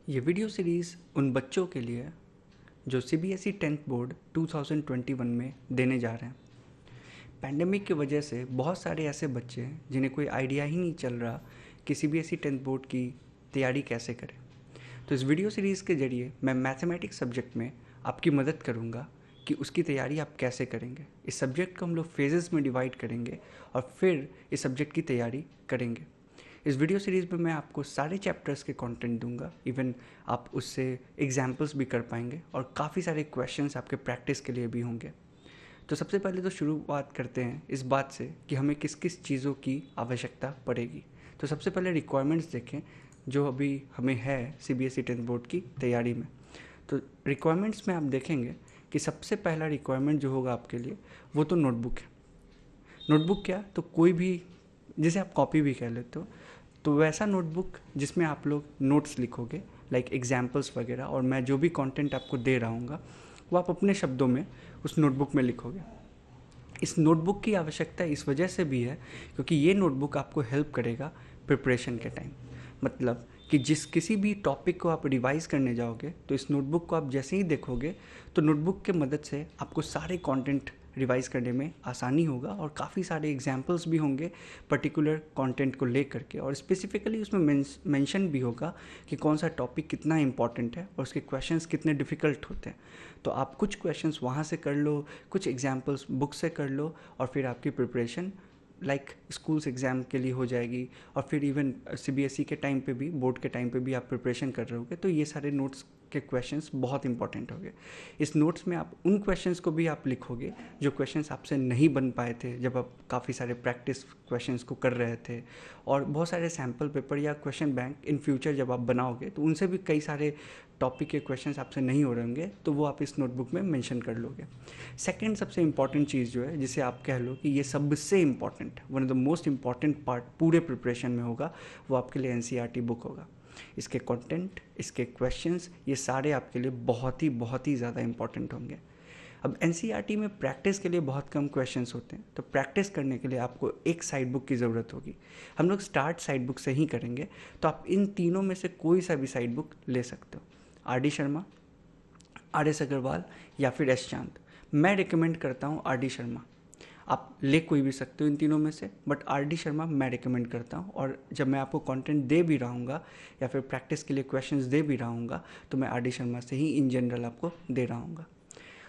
ये video series उन बच्चों के लिए है जो सीबीएसई 10th बोर्ड 2021 में देने जा रहे हैं। पैंडेमिक की वजह से बहुत सारे ऐसे बच्चे हैं जिन्हें कोई आइडिया ही नहीं चल रहा कि सीबीएसई 10th बोर्ड की तैयारी कैसे करें। तो इस वीडियो सीरीज़ के ज़रिए मैं मैथमेटिक्स सब्जेक्ट में आपकी मदद करूंगा कि उसकी तैयारी आप कैसे करेंगे। इस सब्जेक्ट को हम लोग फेजेस में डिवाइड करेंगे और फिर इस सब्जेक्ट की तैयारी करेंगे। इस वीडियो सीरीज़ में मैं आपको सारे चैप्टर्स के कंटेंट दूंगा, इवन आप उससे एग्जाम्पल्स भी कर पाएंगे और काफ़ी सारे क्वेश्चंस आपके प्रैक्टिस के लिए भी होंगे। तो सबसे पहले तो शुरुआत करते हैं इस बात से कि हमें किस किस चीज़ों की आवश्यकता पड़ेगी। तो सबसे पहले रिक्वायरमेंट्स देखें जो अभी हमें है सीबीएसई 10th बोर्ड की तैयारी में। तो रिक्वायरमेंट्स में आप देखेंगे कि सबसे पहला रिक्वायरमेंट जो होगा आपके लिए वो तो नोटबुक है। नोटबुक क्या, तो कोई भी जिसे आप कॉपी भी कह लेते हो, तो वैसा नोटबुक जिसमें आप लोग नोट्स लिखोगे, लाइक एग्जाम्पल्स वगैरह, और मैं जो भी कंटेंट आपको दे रहा हूँ वो आप अपने शब्दों में उस नोटबुक में लिखोगे। इस नोटबुक की आवश्यकता इस वजह से भी है क्योंकि ये नोटबुक आपको हेल्प करेगा प्रिपरेशन के टाइम। मतलब कि जिस किसी भी टॉपिक को आप रिवाइज करने जाओगे तो इस नोटबुक को आप जैसे ही देखोगे तो नोटबुक के मदद से आपको सारे कंटेंट रिवाइज करने में आसानी होगा और काफ़ी सारे एग्जाम्पल्स भी होंगे पर्टिकुलर कंटेंट को ले करके, और स्पेसिफिकली उसमें मेंशन भी होगा कि कौन सा टॉपिक कितना इंपॉर्टेंट है और उसके क्वेश्चंस कितने डिफ़िकल्ट होते हैं। तो आप कुछ क्वेश्चंस वहाँ से कर लो, कुछ एग्जाम्पल्स बुक से कर लो, और फिर आपकी प्रिपरेशन लाइक स्कूल्स एग्ज़ाम के लिए हो जाएगी। और फिर इवन सीबीएसई के टाइम पे भी, बोर्ड के टाइम पे भी आप प्रिपरेशन कर रहे होगे तो ये सारे नोट्स के क्वेश्चंस बहुत इंपॉर्टेंट होंगे। इस नोट्स में आप उन क्वेश्चंस को भी आप लिखोगे जो क्वेश्चंस आपसे नहीं बन पाए थे जब आप काफ़ी सारे प्रैक्टिस क्वेश्चंस को कर रहे थे, और बहुत सारे सैम्पल पेपर या क्वेश्चन बैंक इन फ्यूचर जब आप बनाओगे तो उनसे भी कई सारे टॉपिक के क्वेश्चंस आपसे नहीं हो रहे होंगे, तो वो आप इस नोटबुक में मेंशन कर लोगे। सेकंड सबसे इंपॉर्टेंट चीज़ जो है, जिसे आप कह लो कि ये सबसे important, one of the most important part पूरे प्रिपरेशन में होगा, वो आपके लिए एनसीईआरटी बुक होगा। इसके कंटेंट, इसके क्वेश्चंस, ये सारे आपके लिए बहुत ही ज़्यादा इंपॉर्टेंट होंगे। अब एनसीईआरटी में प्रैक्टिस के लिए बहुत कम क्वेश्चंस होते हैं, तो प्रैक्टिस करने के लिए आपको एक साइड बुक की ज़रूरत होगी। हम लोग स्टार्ट साइड बुक से ही करेंगे, तो आप इन तीनों में से कोई सा भी साइड बुक ले सकते हो। R D Sharma, R S Agarwal या फिर एस चांद। मैं रिकमेंड करता हूँ आर डी शर्मा। आप ले कोई भी सकते हो इन तीनों में से, बट आर डी शर्मा मैं रिकमेंड करता हूँ। और जब मैं आपको कंटेंट दे भी रहूँगा या फिर प्रैक्टिस के लिए क्वेश्चंस दे भी रहूँगा तो मैं आर डी शर्मा से ही इन जनरल आपको दे रहूँगा।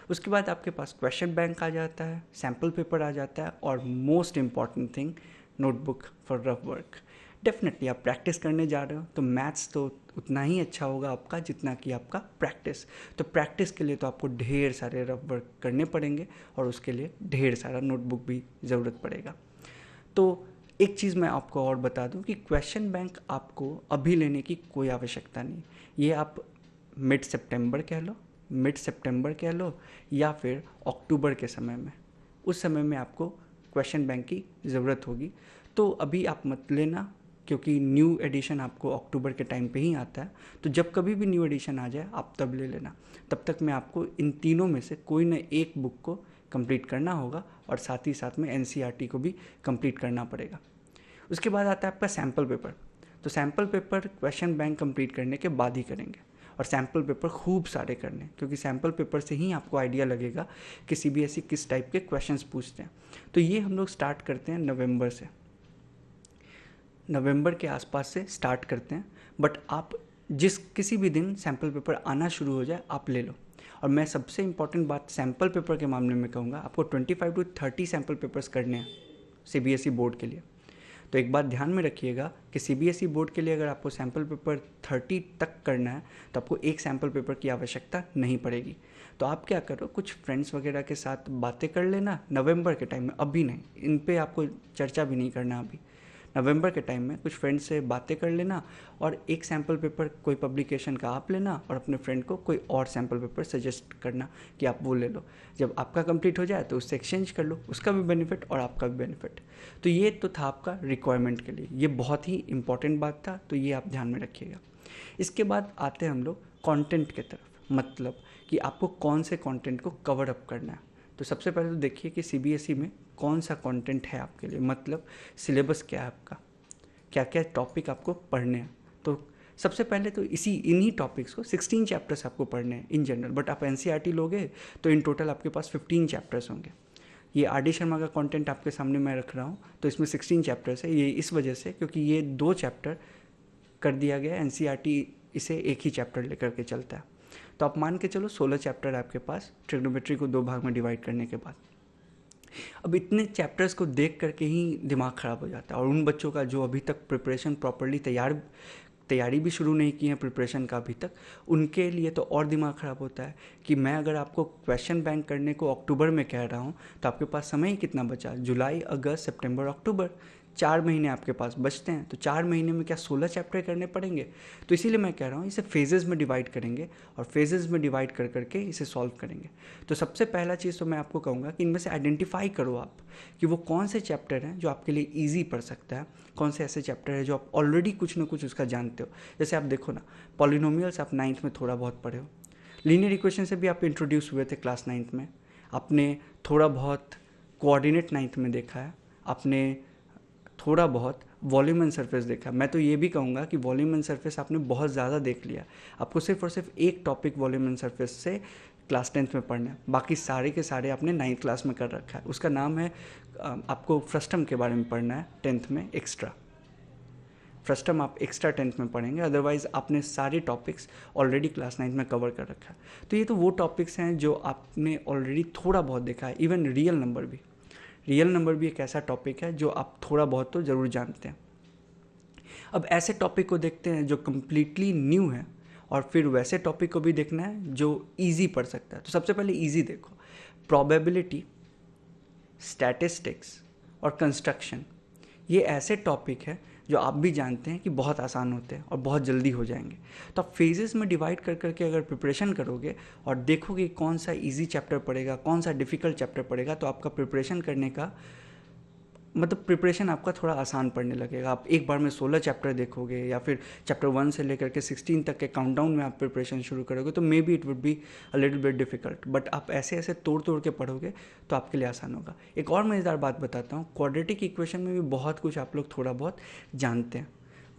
उसके बाद आपके पास क्वेश्चन बैंक आ जाता है, सैम्पल पेपर आ जाता है, और most important thing notebook for rough work. Definitely आप प्रैक्टिस करने जा रहे हो तो मैथ्स तो उतना ही अच्छा होगा आपका जितना कि आपका प्रैक्टिस। तो प्रैक्टिस के लिए तो आपको ढेर सारे रफ वर्क करने पड़ेंगे और उसके लिए ढेर सारा नोटबुक भी ज़रूरत पड़ेगा। तो एक चीज़ मैं आपको और बता दूं कि क्वेश्चन बैंक आपको अभी लेने की कोई आवश्यकता नहीं। ये आप मिड सितंबर कह लो या फिर अक्टूबर के समय में, उस समय में आपको क्वेश्चन बैंक की ज़रूरत होगी। तो अभी आप मत लेना क्योंकि न्यू एडिशन आपको अक्टूबर के टाइम पे ही आता है। तो जब कभी भी न्यू एडिशन आ जाए आप तब ले लेना। तब तक मैं आपको इन तीनों में से कोई न एक बुक को कंप्लीट करना होगा और साथ ही साथ में एनसीईआरटी को भी कंप्लीट करना पड़ेगा। उसके बाद आता है आपका सैम्पल पेपर। तो sample paper question bank complete करने के बाद ही करेंगे, और सैम्पल पेपर खूब सारे करने, क्योंकि सैम्पल पेपर से ही आपको आइडिया लगेगा कि सीबीएसई किस टाइप के क्वेश्चंस पूछते हैं। तो ये हम लोग स्टार्ट करते हैं नवंबर के आसपास से स्टार्ट करते हैं। बट आप जिस किसी भी दिन सैम्पल पेपर आना शुरू हो जाए आप ले लो। और मैं सबसे इंपॉर्टेंट बात सैम्पल पेपर के मामले में कहूँगा, आपको 25 to 30 सैम्पल पेपर्स करने हैं सीबीएसई बोर्ड के लिए। तो एक बात ध्यान में रखिएगा कि सीबीएसई बोर्ड के लिए अगर आपको सैम्पल पेपर 30 तक करना है तो आपको एक सैम्पल पेपर की आवश्यकता नहीं पड़ेगी। तो आप क्या करो, कुछ फ्रेंड्स वगैरह के साथ बातें कर लेना नवंबर के टाइम में, अभी नहीं, इन पे आपको चर्चा भी नहीं करना। अभी नवंबर के टाइम में कुछ फ्रेंड्स से बातें कर लेना और एक सैम्पल पेपर कोई पब्लिकेशन का आप लेना और अपने फ्रेंड को कोई और सैम्पल पेपर सजेस्ट करना कि आप वो ले लो। जब आपका कंप्लीट हो जाए तो उससे एक्सचेंज कर लो, उसका भी बेनिफिट और आपका भी बेनिफिट। तो ये तो था आपका रिक्वायरमेंट के लिए, ये बहुत ही इंपॉर्टेंट बात था, तो ये आप ध्यान में रखिएगा। इसके बाद आते हैं हम लोग कंटेंट की तरफ, मतलब कि आपको कौन से कंटेंट को कवर अप करना है। तो सबसे पहले तो देखिए कि सीबीएसई में कौन सा कंटेंट है आपके लिए, मतलब सिलेबस क्या है आपका, क्या क्या टॉपिक आपको पढ़ने हैं। तो सबसे पहले तो इन्हीं टॉपिक्स को 16 चैप्टर्स आपको पढ़ने हैं इन जनरल, बट आप एनसीईआरटी लोगे तो इन टोटल आपके पास 15 चैप्टर्स होंगे। ये आर डी शर्मा का कंटेंट आपके सामने मैं रख रहा हूँ, तो इसमें 16 चैप्टर्स है। ये इस वजह से क्योंकि ये 2 चैप्टर कर दिया गया, एनसीईआरटी इसे एक ही चैप्टर लेकर के चलता है। तो आप मान के चलो 16 चैप्टर आपके पास ट्रिग्नोमेट्री को 2 भाग में डिवाइड करने के बाद। अब इतने चैप्टर्स को देख करके ही दिमाग ख़राब हो जाता है, और उन बच्चों का जो अभी तक प्रिपरेशन प्रॉपरली तैयारी भी शुरू नहीं की है प्रिपरेशन का अभी तक, उनके लिए तो और दिमाग ख़राब होता है कि मैं अगर आपको क्वेश्चन बैंक करने को अक्टूबर में कह रहा हूँ तो आपके पास समय ही कितना बचा, जुलाई, अगस्त, सितंबर, अक्टूबर, 4 महीने आपके पास बचते हैं। तो 4 महीने में क्या 16 चैप्टर करने पड़ेंगे? तो इसीलिए मैं कह रहा हूँ इसे फेजेज़ में डिवाइड करेंगे, और फेजेज़ में डिवाइड कर करके इसे सॉल्व करेंगे। तो सबसे पहला चीज़ तो मैं आपको कहूँगा कि इनमें से आइडेंटिफाई करो आप कि वो कौन से चैप्टर हैं जो आपके लिए ईजी पड़ सकता है, कौन से ऐसे चैप्टर है जो आप ऑलरेडी कुछ ना कुछ उसका जानते हो। जैसे आप देखो ना, पॉलिनोमियल्स आप 9th में थोड़ा बहुत पढ़े हो, लीनियर इक्वेशन से भी आप इंट्रोड्यूस हुए थे क्लास 9th में, आपने थोड़ा बहुत कोऑर्डिनेट 9th में देखा है, आपने थोड़ा बहुत वॉल्यूम एंड सरफेस देखा। मैं तो ये भी कहूँगा कि वॉल्यूम एंड सरफेस आपने बहुत ज़्यादा देख लिया, आपको सिर्फ और सिर्फ एक टॉपिक वॉल्यूम एंड सरफेस से क्लास 10th में पढ़ना है, बाकी सारे के सारे आपने 9th क्लास में कर रखा है। उसका नाम है आपको फ्रस्टम के बारे में पढ़ना है 10th में एक्स्ट्रा। फ्रस्टम आप एक्स्ट्रा 10th में पढ़ेंगे, अदरवाइज़ आपने सारे टॉपिक्स ऑलरेडी क्लास 9th में कवर कर रखा है। तो ये तो वो टॉपिक्स हैं जो आपने ऑलरेडी थोड़ा बहुत देखा है। इवन रियल नंबर भी एक ऐसा टॉपिक है जो आप थोड़ा बहुत तो ज़रूर जानते हैं। अब ऐसे टॉपिक को देखते हैं जो कम्प्लीटली न्यू है, और फिर वैसे टॉपिक को भी देखना है जो इजी पढ़ सकता है। तो सबसे पहले इजी देखो, प्रोबेबिलिटी, स्टैटिस्टिक्स और कंस्ट्रक्शन, ये ऐसे टॉपिक है जो आप भी जानते हैं कि बहुत आसान होते हैं और बहुत जल्दी हो जाएंगे। तो आप फेजेस में डिवाइड कर करके अगर प्रिपरेशन करोगे और देखोगे कौन सा इजी चैप्टर पड़ेगा, कौन सा डिफ़िकल्ट चैप्टर पड़ेगा, तो आपका प्रिपरेशन करने का मतलब प्रिपरेशन आपका थोड़ा आसान पड़ने लगेगा। आप एक बार में 16 चैप्टर देखोगे या फिर चैप्टर 1 से लेकर के 16 तक के काउंटडाउन में आप प्रिपरेशन शुरू करोगे तो may be it would be a little bit difficult, but आप ऐसे ऐसे तोड़ के पढ़ोगे तो आपके लिए आसान होगा। एक और मज़ेदार बात बताता हूँ, क्वाड्रेटिक इक्वेशन में भी बहुत कुछ आप लोग थोड़ा बहुत जानते हैं,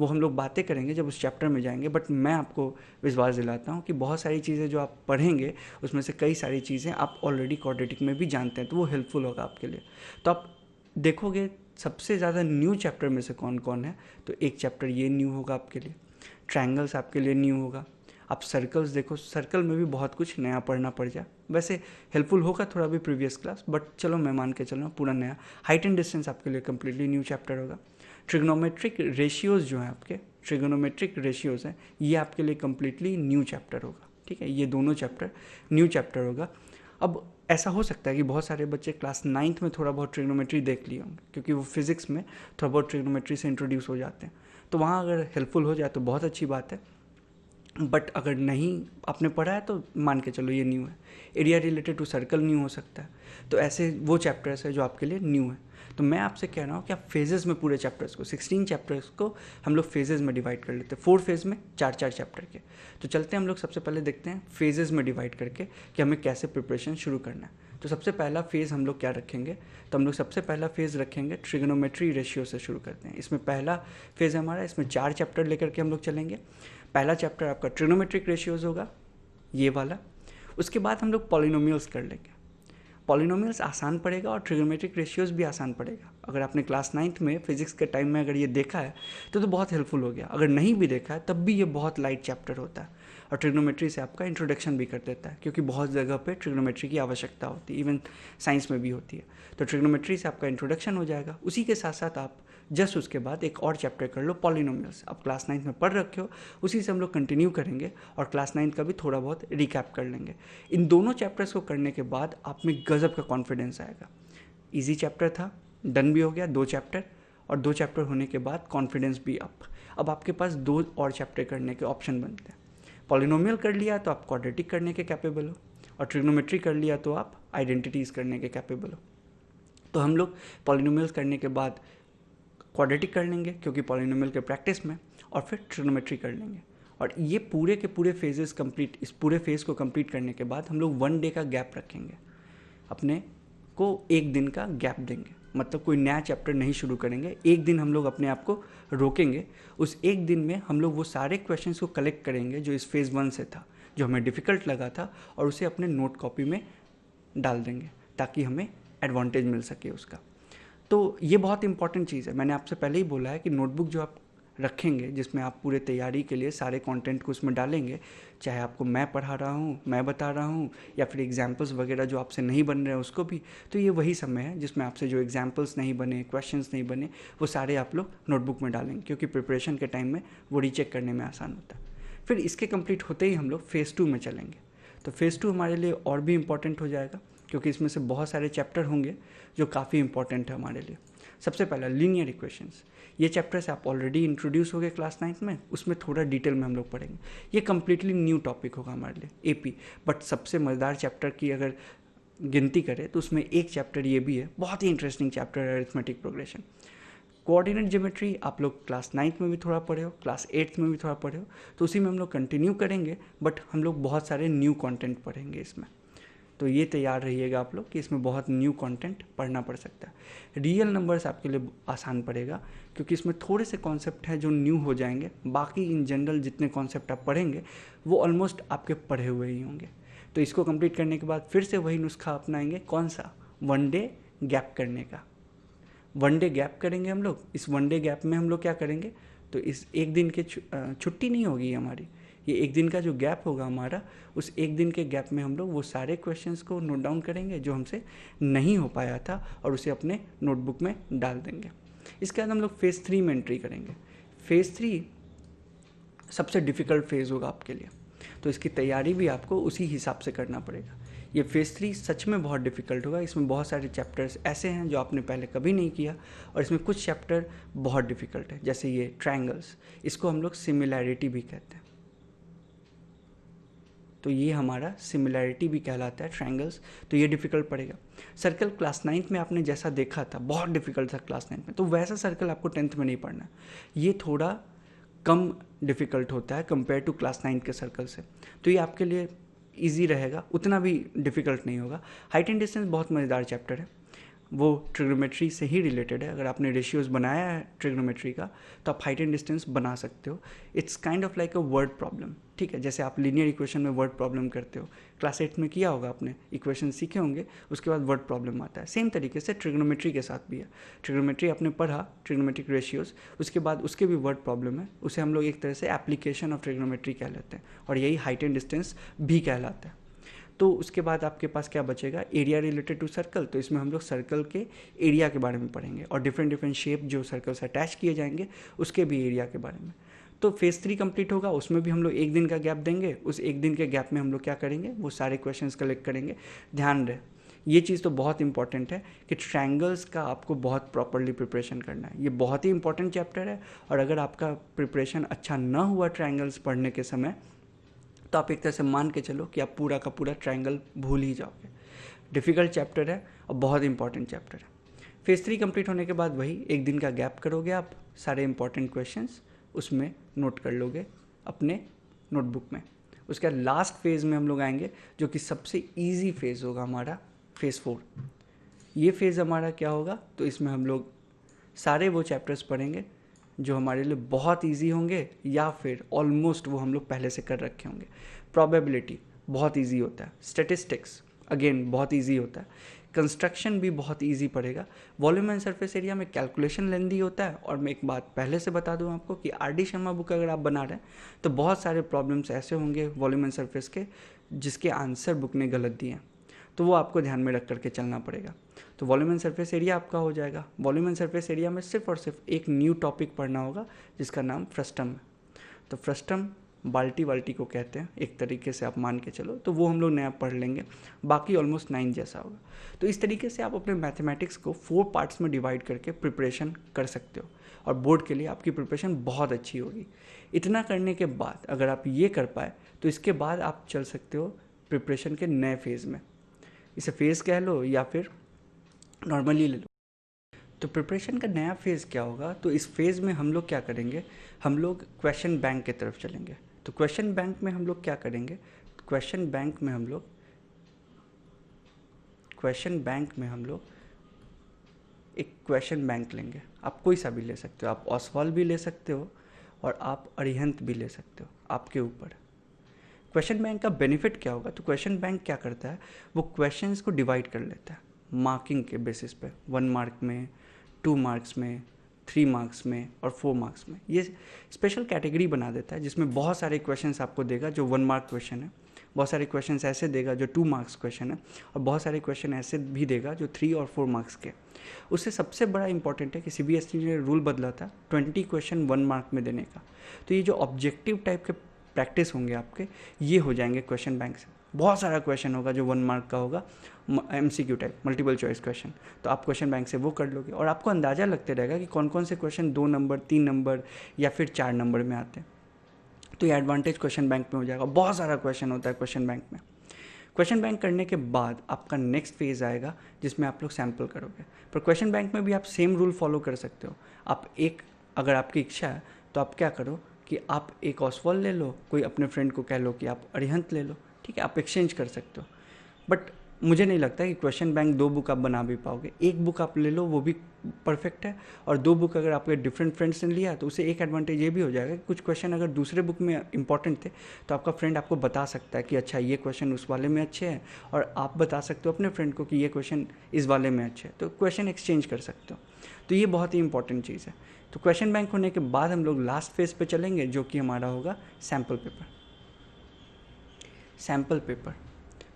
वो हम लोग बातें करेंगे जब उस चैप्टर में जाएंगे, बट मैं आपको विश्वास दिलाता हूँ कि बहुत सारी चीज़ें जो आप पढ़ेंगे उसमें से कई सारी चीज़ें आप ऑलरेडी क्वाड्रेटिक में भी जानते हैं, तो वो हेल्पफुल होगा आपके लिए। तो आप देखोगे सबसे ज़्यादा न्यू चैप्टर में से कौन कौन है, तो एक चैप्टर ये न्यू होगा आपके लिए, ट्रायंगल्स आपके लिए न्यू होगा। आप सर्कल्स देखो, सर्कल में भी बहुत कुछ नया पढ़ना पड़ जाए, वैसे हेल्पफुल होगा थोड़ा भी प्रीवियस क्लास, बट चलो मैं मान के चल रहा हूँ पूरा नया। हाइट एंड डिस्टेंस आपके लिए कम्प्लीटली न्यू चैप्टर होगा। ट्रिग्नोमेट्रिक रेशियोज़ जो हैं आपके, ट्रिग्नोमेट्रिक रेशियोज़ हैं, ये आपके लिए कम्प्लीटली न्यू चैप्टर होगा। ठीक है, ये दोनों चैप्टर न्यू चैप्टर होगा। अब ऐसा हो सकता है कि बहुत सारे बच्चे क्लास 9th में थोड़ा बहुत ट्रिग्नोमेट्री देख लिए होंगे, क्योंकि वो फिजिक्स में थोड़ा बहुत ट्रिग्नोमेट्री से इंट्रोड्यूस हो जाते हैं, तो वहाँ अगर हेल्पफुल हो जाए तो बहुत अच्छी बात है, बट अगर नहीं आपने पढ़ा है तो मान के चलो ये न्यू है। Area related to circle new हो सकता है, तो ऐसे वो चैप्टर्स है जो आपके लिए न्यू है। तो मैं आपसे कह रहा हूँ कि आप फेजेज़ में पूरे चैप्टर्स को, 16 चैप्टर्स को हम लोग फेजेज़ में डिवाइड कर लेते हैं, 4 फेज़ में 4 चैप्टर के। तो चलते हैं हम लोग सबसे पहले देखते हैं फेजेज़ में डिवाइड करके कि हमें कैसे प्रिपरेशन शुरू करना है। तो सबसे पहला फेज़ हम लोग क्या रखेंगे, तो हम लोग सबसे पहला फेज़ रखेंगे ट्रिग्नोमेट्री रेशियो से शुरू करते हैं। इसमें पहला फेज़ हमारा, इसमें 4 चैप्टर लेकर के हम लोग चलेंगे। पहला चैप्टर आपका ट्रिग्नोमेट्रिक रेशियोज़ होगा, ये वाला। उसके बाद हम लोग पॉलिनोमियल्स कर लेंगे। पॉलिनोमियल्स आसान पड़ेगा और ट्रिग्नोमेट्रिक रेशियोज़ भी आसान पड़ेगा। अगर आपने क्लास 9th में फिजिक्स के टाइम में अगर ये देखा है तो बहुत हेल्पफुल हो गया। अगर नहीं भी देखा है तब भी ये बहुत लाइट चैप्टर होता है, और ट्रिग्नोमेट्री से आपका इंट्रोडक्शन भी कर देता है, क्योंकि बहुत जगह पे ट्रिग्नोमेट्री की आवश्यकता होती है, इवन साइंस में भी होती है। तो ट्रिग्नोमेट्री से आपका इंट्रोडक्शन हो जाएगा। उसी के साथ साथ आप जस्ट उसके बाद एक और चैप्टर कर लो, पॉलिनोमियल्स। आप क्लास 9th में पढ़ रखे हो, उसी से हम लोग कंटिन्यू करेंगे और क्लास 9th का भी थोड़ा बहुत रिकैप कर लेंगे। इन दोनों चैप्टर्स को करने के बाद आप में गज़ब का कॉन्फिडेंस आएगा। इजी चैप्टर था, डन भी हो गया 2 चैप्टर, और 2 चैप्टर होने के बाद कॉन्फिडेंस भी अप। अब आपके पास 2 और चैप्टर करने के ऑप्शन बनते हैं। पॉलिनोमियल कर लिया तो आप क्वाड्रेटिक करने के कैपेबल हो, और ट्रिग्नोमेट्री कर लिया तो आप आइडेंटिटीज़ करने के कैपेबल हो। तो हम लोग पॉलिनोमियल्स करने के बाद क्वाड्रेटिक कर लेंगे, क्योंकि पॉलिनोमियल के प्रैक्टिस में, और फिर ट्रिग्नोमेट्री कर लेंगे। और ये पूरे के पूरे फेजेस कंप्लीट, इस पूरे फेज़ को कंप्लीट करने के बाद हम लोग 1 डे का गैप रखेंगे, अपने को 1 दिन का गैप देंगे। मतलब कोई नया चैप्टर नहीं शुरू करेंगे। एक दिन हम लोग अपने आप को रोकेंगे, उस एक दिन में हम लोग वो सारे क्वेश्चंस को कलेक्ट करेंगे जो इस फेज़ 1 से था, जो हमें डिफ़िकल्ट लगा था, और उसे अपने नोट कॉपी में डाल देंगे ताकि हमें एडवांटेज मिल सके उसका। तो ये बहुत इंपॉर्टेंट चीज़ है। मैंने आपसे पहले ही बोला है कि नोटबुक जो आप रखेंगे, जिसमें आप पूरे तैयारी के लिए सारे कंटेंट को उसमें डालेंगे, चाहे आपको मैं पढ़ा रहा हूँ, मैं बता रहा हूँ, या फिर एग्जाम्पल्स वगैरह जो आपसे नहीं बन रहे हैं उसको भी, तो ये वही समय है जिसमें आपसे जो एग्जाम्पल्स नहीं बने, क्वेश्चंस नहीं बने, वो सारे आप लोग नोटबुक में डालेंगे, क्योंकि प्रिपरेशन के टाइम में वो रीचेक करने में आसान होता है। फिर इसके कंप्लीट होते ही हम लोग फेज़ 2 में चलेंगे। तो फेज़ 2 हमारे लिए और भी इम्पॉर्टेंट हो जाएगा, क्योंकि इसमें से बहुत सारे चैप्टर होंगे जो काफ़ी इंपॉर्टेंट है हमारे लिए। सबसे पहला लीनियर इक्वेशंस। ये चैप्टर से आप ऑलरेडी इंट्रोड्यूस हो गए क्लास 9 में, उसमें थोड़ा डिटेल में हम लोग पढ़ेंगे। ये कम्प्लीटली न्यू टॉपिक होगा हमारे लिए, एपी। बट सबसे मज़ेदार चैप्टर की अगर गिनती करें तो उसमें एक चैप्टर ये भी है, बहुत ही इंटरेस्टिंग चैप्टर है, अरिथमेटिक प्रोग्रेशन। कोऑर्डिनेट ज्योमेट्री आप लोग क्लास 9 में भी थोड़ा पढ़े हो, क्लास 8 में भी थोड़ा पढ़े हो, तो उसी में हम लोग कंटिन्यू करेंगे, बट हम लोग बहुत सारे न्यू कंटेंट पढ़ेंगे इसमें। तो ये तैयार रहिएगा आप लोग कि इसमें बहुत न्यू कंटेंट पढ़ना पड़ सकता है। रियल नंबर्स आपके लिए आसान पड़ेगा, क्योंकि इसमें थोड़े से कॉन्सेप्ट हैं जो न्यू हो जाएंगे। बाकी इन जनरल जितने कॉन्सेप्ट आप पढ़ेंगे वो ऑलमोस्ट आपके पढ़े हुए ही होंगे। तो इसको कंप्लीट करने के बाद फिर से वही नुस्खा अपनाएंगे, कौन सा, 1 डे गैप करने का। 1 डे गैप करेंगे हम लोग। इस 1 डे गैप में हम लोग क्या करेंगे, तो इस एक दिन के छुट्टी नहीं होगी हमारी, ये एक दिन का जो गैप होगा हमारा, उस एक दिन के गैप में हम लोग वो सारे क्वेश्चंस को नोट डाउन करेंगे जो हमसे नहीं हो पाया था, और उसे अपने नोटबुक में डाल देंगे। इसके बाद हम लोग फेज़ 3 में एंट्री करेंगे। फेज़ 3 सबसे डिफ़िकल्ट फेज़ होगा आपके लिए, तो इसकी तैयारी भी आपको उसी हिसाब से करना पड़ेगा। ये फेज़ 3 सच में बहुत डिफ़िकल्ट होगा। इसमें बहुत सारे चैप्टर्स ऐसे हैं जो आपने पहले कभी नहीं किया, और इसमें कुछ चैप्टर बहुत डिफ़िकल्ट है, जैसे ये ट्रायंगल्स, इसको हम लोग सिमिलैरिटी भी कहते हैं। तो ये हमारा सिमिलैरिटी भी कहलाता है, ट्रायंगल्स, तो ये डिफ़िकल्ट पड़ेगा। सर्कल क्लास 9 में आपने जैसा देखा था, बहुत डिफ़िकल्ट था क्लास 9 में, तो वैसा सर्कल आपको 10th में नहीं पढ़ना। ये थोड़ा कम डिफ़िकल्ट होता है कंपेयर टू क्लास 9 के सर्कल से, तो ये आपके लिए ईजी रहेगा, उतना भी डिफ़िकल्ट नहीं होगा। हाइट एंड डिस्टेंस बहुत मज़ेदार चैप्टर है, वो ट्रिग्नोमेट्री से ही रिलेटेड है। अगर आपने रेशियोज़ बनाया है ट्रिग्नोमेट्री का, तो आप हाइट एंड डिस्टेंस बना सकते हो। It's kind of like a word problem, ठीक है, जैसे आप लीनियर इक्वेशन में वर्ड प्रॉब्लम करते हो, क्लास 8 में किया होगा आपने, इक्वेशन सीखे होंगे, उसके बाद वर्ड प्रॉब्लम आता है। सेम तरीके से ट्रिग्नोमेट्री के साथ भी है। ट्रिग्नोमेट्री आपने पढ़ा, ट्रिग्नोमेट्रिक रेशियोज़, उसके बाद उसके भी वर्ड प्रॉब्लम है, उसे हम लोग एक तरह से एप्लीकेशन ऑफ ट्रिग्नोमेट्री कह लेते हैं, और यही हाइट एंड डिस्टेंस भी कहलाता है। तो उसके बाद आपके पास क्या बचेगा, एरिया रिलेटेड टू सर्कल। तो इसमें हम लोग सर्कल के एरिया के बारे में पढ़ेंगे, और डिफरेंट डिफरेंट शेप जो सर्कल से अटैच किए जाएंगे उसके भी एरिया के बारे में। तो फेज़ 3 कंप्लीट होगा, उसमें भी हम लोग एक दिन का गैप देंगे। उस एक दिन के गैप में हम लोग क्या करेंगे, वो सारे क्वेश्चंस कलेक्ट करेंगे। ध्यान रहे, ये चीज़ तो बहुत इंपॉर्टेंट है कि ट्रायंगल्स का आपको बहुत प्रॉपरली प्रिपरेशन करना है। ये बहुत ही इंपॉर्टेंट चैप्टर है, और अगर आपका प्रिपरेशन अच्छा ना हुआ ट्रायंगल्स पढ़ने के समय, तो आप एक तरह से मान के चलो कि आप पूरा का पूरा ट्रायंगल भूल ही जाओगे। डिफ़िकल्ट चैप्टर है और बहुत इंपॉर्टेंट चैप्टर है। फेज़ 3 कंप्लीट होने के बाद वही एक दिन का गैप करोगे आप, सारे इंपॉर्टेंट क्वेश्चंस उसमें नोट कर लोगे अपने नोटबुक में। उसके बाद लास्ट फेज़ में हम लोग आएंगे, जो कि सबसे ईजी फेज़ होगा हमारा, फेज़ 4। ये फेज़ हमारा क्या होगा, तो इसमें हम लोग सारे वो चैप्टर्स पढ़ेंगे जो हमारे लिए बहुत इजी होंगे, या फिर ऑलमोस्ट वो हम लोग पहले से कर रखे होंगे। प्रोबेबिलिटी बहुत इजी होता है, स्टैटिस्टिक्स अगेन बहुत इजी होता है, कंस्ट्रक्शन भी बहुत इजी पड़ेगा। वॉल्यूम एंड सरफेस एरिया में कैलकुलेशन लेंदी होता है। और मैं एक बात पहले से बता दूं आपको कि आर.डी. शर्मा बुक अगर आप बना रहे हैं, तो बहुत सारे प्रॉब्लम्स ऐसे होंगे वॉल्यूम एंड सरफेस के जिसके आंसर बुक ने गलत दिए हैं, तो वो आपको ध्यान में रख करके चलना पड़ेगा। तो वॉल्यूम एंड सरफेस एरिया आपका हो जाएगा। वॉल्यूम एंड सरफेस एरिया में सिर्फ और सिर्फ एक न्यू टॉपिक पढ़ना होगा जिसका नाम फ्रस्टम है। तो फ्रस्टम बाल्टी वाल्टी को कहते हैं एक तरीके से, आप मान के चलो, तो वो हम लोग नया पढ़ लेंगे। बाकी ऑलमोस्ट 9 जैसा होगा। तो इस तरीके से आप अपने मैथमेटिक्स को 4 पार्ट्स में डिवाइड करके प्रिपरेशन कर सकते हो, और बोर्ड के लिए आपकी प्रिपरेशन बहुत अच्छी होगी। इतना करने के बाद अगर आप ये कर पाए, तो इसके बाद आप चल सकते हो प्रिपरेशन के नए फेज़ में। इसे फेज़ कह लो या फिर नॉर्मली ले लो। तो प्रिपरेशन का नया फेज़ क्या होगा, तो इस फेज़ में हम लोग क्या करेंगे, हम लोग क्वेश्चन बैंक की तरफ चलेंगे। तो क्वेश्चन बैंक में हम लोग क्या करेंगे, क्वेश्चन बैंक में हम लोग एक क्वेश्चन बैंक लेंगे। आप कोई सा भी ले सकते हो, आप ऑसवाल भी ले सकते हो और आप अरिहंत भी ले सकते हो, आपके ऊपर। क्वेश्चन बैंक का बेनिफिट क्या होगा? तो क्वेश्चन बैंक क्या करता है, वो क्वेश्चंस को डिवाइड कर लेता है मार्किंग के बेसिस पे, 1 मार्क में, 2 मार्क्स में, 3 मार्क्स में और 4 मार्क्स में। ये स्पेशल कैटेगरी बना देता है जिसमें बहुत सारे क्वेश्चंस आपको देगा जो 1 मार्क क्वेश्चन है, बहुत सारे क्वेश्चंस ऐसे देगा जो 2 मार्क्स क्वेश्चन है, और बहुत सारे क्वेश्चन ऐसे भी देगा जो 3 और 4 मार्क्स के। उससे सबसे बड़ा इंपॉर्टेंट है कि सीबीएसई ने रूल बदला था 20 क्वेश्चन 1 मार्क में देने का। तो ये जो ऑब्जेक्टिव टाइप के प्रैक्टिस होंगे आपके, ये हो जाएंगे क्वेश्चन बैंक से। बहुत सारा क्वेश्चन होगा जो 1 मार्क का होगा, MCQ type, multiple choice question, तो आप क्वेश्चन बैंक से वो कर लोगे और आपको अंदाज़ा लगते रहेगा कि कौन कौन से क्वेश्चन 2 नंबर, 3 नंबर या फिर 4 नंबर में आते हैं। तो ये एडवांटेज क्वेश्चन बैंक में हो जाएगा। बहुत सारा क्वेश्चन होता है क्वेश्चन बैंक में। क्वेश्चन बैंक करने के बाद आपका नेक्स्ट फेज आएगा जिसमें आप लोग सैम्पल करोगे। पर क्वेश्चन बैंक में भी आप सेम रूल फॉलो कर सकते हो। आप एक, अगर आपकी इच्छा है तो आप क्या करो कि आप एक ऑसवाल ले लो, कोई अपने फ्रेंड को कह लो कि आप अरिहंत ले लो, ठीक है, आप एक्सचेंज कर सकते हो। बट मुझे नहीं लगता कि क्वेश्चन बैंक 2 बुक आप बना भी पाओगे। एक बुक आप ले लो, वो भी परफेक्ट है, और 2 बुक अगर आपके डिफरेंट फ्रेंड्स ने लिया तो उसे एक एडवांटेज ये भी हो जाएगा कि कुछ क्वेश्चन अगर दूसरे बुक में इंपॉर्टेंट थे तो आपका फ्रेंड आपको बता सकता है कि अच्छा ये क्वेश्चन उस वाले में अच्छे हैं, और आप बता सकते हो अपने फ्रेंड को कि ये क्वेश्चन इस वाले में अच्छे हैं, तो क्वेश्चन एक्सचेंज कर सकते हो। तो ये बहुत ही इंपॉर्टेंट चीज़ है। तो क्वेश्चन बैंक होने के बाद हम लोग लास्ट फेज पे चलेंगे जो कि हमारा होगा सैम्पल पेपर।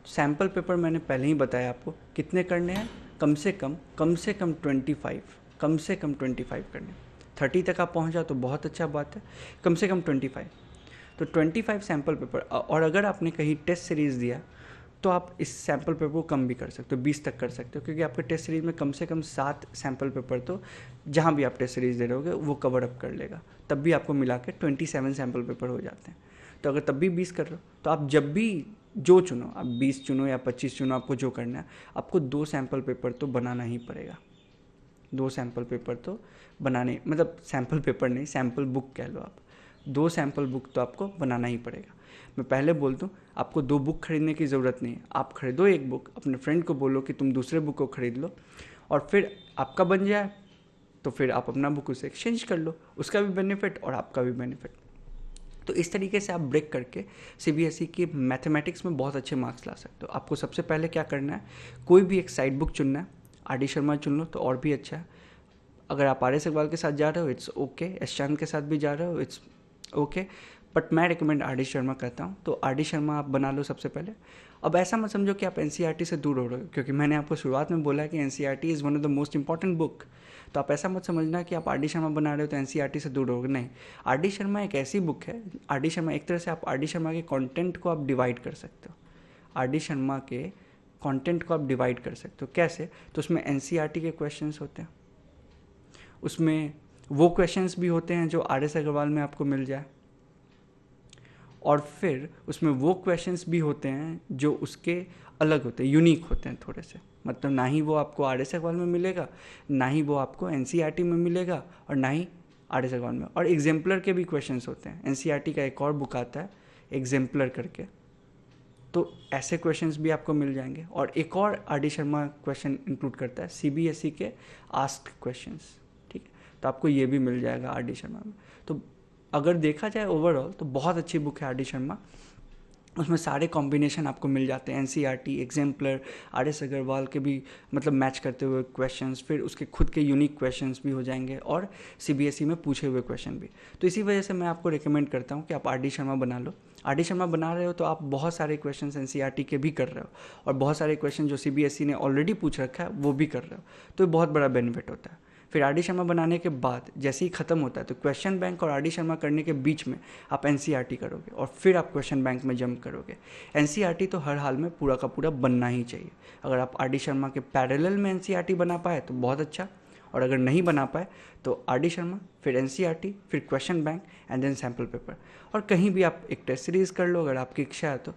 सैम्पल पेपर मैंने पहले ही बताया आपको कितने करने हैं, कम से कम 25 करने। 30 तक आप पहुंच जाओ तो बहुत अच्छा बात है, कम से कम 25। तो 25 सैम्पल पेपर, और अगर आपने कहीं टेस्ट सीरीज़ दिया तो आप इस सैम्पल पेपर को कम भी कर सकते हो, 20 तक कर सकते हो, क्योंकि आपके टेस्ट सीरीज़ में कम से कम 7 सैम्पल पेपर तो जहाँ भी आप टेस्ट सीरीज़ दे रहे होगे वो कवर अप कर लेगा। तब भी आपको मिला के 27 सैम्पल पेपर हो जाते हैं। तो अगर तब भी 20 कर रहे हो तो आप जब भी जो चुनो, आप 20 चुनो या 25 चुनो, आपको जो करना है, आपको 2 सैम्पल पेपर तो बनाना ही पड़ेगा। 2 सैम्पल पेपर तो बनाने, मतलब सैम्पल पेपर नहीं, सैम्पल बुक कह लो आप, 2 सैम्पल बुक तो आपको बनाना ही पड़ेगा। मैं पहले बोल दूँ, आपको 2 बुक खरीदने की ज़रूरत नहीं है। आप खरीदो एक बुक, अपने फ्रेंड को बोलो कि तुम दूसरे बुक को खरीद लो, और फिर आपका बन जाए तो फिर आप अपना बुक उसे एक्सचेंज कर लो, उसका भी बेनिफिट और आपका भी बेनिफिट। तो इस तरीके से आप ब्रेक करके सीबीएसई की मैथमेटिक्स में बहुत अच्छे मार्क्स ला सकते हो। आपको सबसे पहले क्या करना है, कोई भी एक साइड बुक चुनना है। आर डी शर्मा चुन लो तो और भी अच्छा है। अगर आप आर एस अग्रवाल के साथ जा रहे हो इट्स ओके, एस चांद के साथ भी जा रहे हो इट्स ओके, बट मैं रिकमेंड आर डी शर्मा करता हूँ। तो आर डी शर्मा आप बना लो सबसे पहले। अब ऐसा मत समझो कि आप एनसीईआरटी से दूर हो रहे हो, क्योंकि मैंने आपको शुरुआत में बोला है कि NCERT is one of the most important book. तो आप ऐसा मत समझना कि आप आर डी शर्मा बना रहे हो तो एनसीईआरटी से दूर रहोगे, नहीं। आर डी शर्मा एक ऐसी बुक है, आर डी शर्मा एक तरह से आप आर डी शर्मा के कंटेंट को आप डिवाइड कर सकते हो। आर डी शर्मा के कंटेंट को आप डिवाइड कर सकते हो। कैसे? तो उसमें एनसीईआरटी के क्वेश्चंस होते हैं, उसमें वो क्वेश्चंस भी होते हैं जो आर एस अग्रवाल में आपको मिल जाए, और फिर उसमें वो क्वेश्चंस भी होते हैं जो उसके अलग होते हैं, यूनिक होते हैं थोड़े से। मतलब ना ही वो आपको आर एस अग्रवाल में मिलेगा, ना ही वो आपको एनसीईआरटी में मिलेगा, और ना ही आर एस अग्रवाल में। और एग्जाम्पलर के भी क्वेश्चंस होते हैं। एनसीईआरटी का एक और बुक आता है एग्जाम्पलर करके, तो ऐसे क्वेश्चंस भी आपको मिल जाएंगे। और एक और are D Sharma question include करता है सीबीएसई के आस्क्ड क्वेश्चंस, ठीक है, तो आपको ये भी मिल जाएगा आर डी शर्मा में। तो अगर देखा जाए ओवरऑल तो बहुत अच्छी बुक है आर डी शर्मा। उसमें सारे कॉम्बिनेशन आपको मिल जाते हैं, NCERT, exemplar, R S Agarwal के भी मतलब मैच करते हुए क्वेश्चंस, फिर उसके खुद के यूनिक क्वेश्चंस भी हो जाएंगे, और सीबीएसई में पूछे हुए क्वेश्चन भी। तो इसी वजह से मैं आपको रिकमेंड करता हूँ कि आप आर डी शर्मा बना लो। आर डी शर्मा बना रहे हो तो आप बहुत सारे क्वेश्चंस एनसीईआरटी के भी कर रहे हो, और बहुत सारे क्वेश्चन जो सीबीएसई ने ऑलरेडी पूछ रखा है वो भी कर रहे हो, तो बहुत बड़ा बेनिफिट होता है। फिर आर डी शर्मा बनाने के बाद जैसे ही ख़त्म होता है तो क्वेश्चन बैंक और आर डी शर्मा करने के बीच में आप एनसीईआरटी करोगे, और फिर आप क्वेश्चन बैंक में जंप करोगे। एनसीईआरटी तो हर हाल में पूरा का पूरा बनना ही चाहिए। अगर आप आर डी शर्मा के पैरेलल में एनसीईआरटी बना पाए तो बहुत अच्छा, और अगर नहीं बना पाए तो आर डी शर्मा, फिर एनसीईआरटी, फिर question bank and then sample paper. और कहीं भी आप एक टेस्ट सीरीज़ कर लो अगर आपकी इच्छा है तो,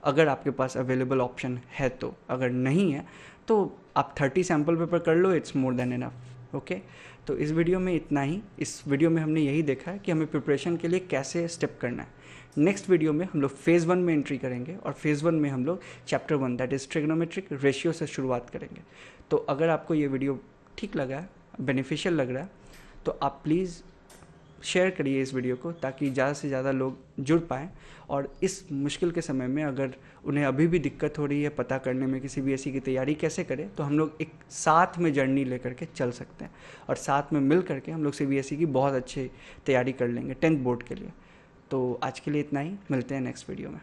अगर आपके पास अवेलेबल ऑप्शन है तो। अगर नहीं है तो आप 30 सैम्पल पेपर कर लो, it's more than enough. Okay, तो इस वीडियो में इतना ही। इस वीडियो में हमने यही देखा है कि हमें प्रिपरेशन के लिए कैसे स्टेप करना है। नेक्स्ट वीडियो में हम लोग फेज़ 1 में एंट्री करेंगे, और फेज़ 1 में हम लोग chapter 1 that is trigonometric ratio से शुरुआत करेंगे। तो अगर आपको ये वीडियो ठीक लगा है, बेनिफिशियल लग रहा है, तो आप प्लीज़ शेयर करिए इस वीडियो को, ताकि ज़्यादा से ज़्यादा लोग जुड़ पाएँ। और इस मुश्किल के समय में अगर उन्हें अभी भी दिक्कत हो रही है पता करने में कि सीबीएसई की तैयारी कैसे करें, तो हम लोग एक साथ में जर्नी लेकर के चल सकते हैं और साथ में मिल करके हम लोग सीबीएसई की बहुत अच्छी तैयारी कर लेंगे 10th बोर्ड के लिए। तो आज के लिए इतना ही, मिलते हैं नेक्स्ट वीडियो में।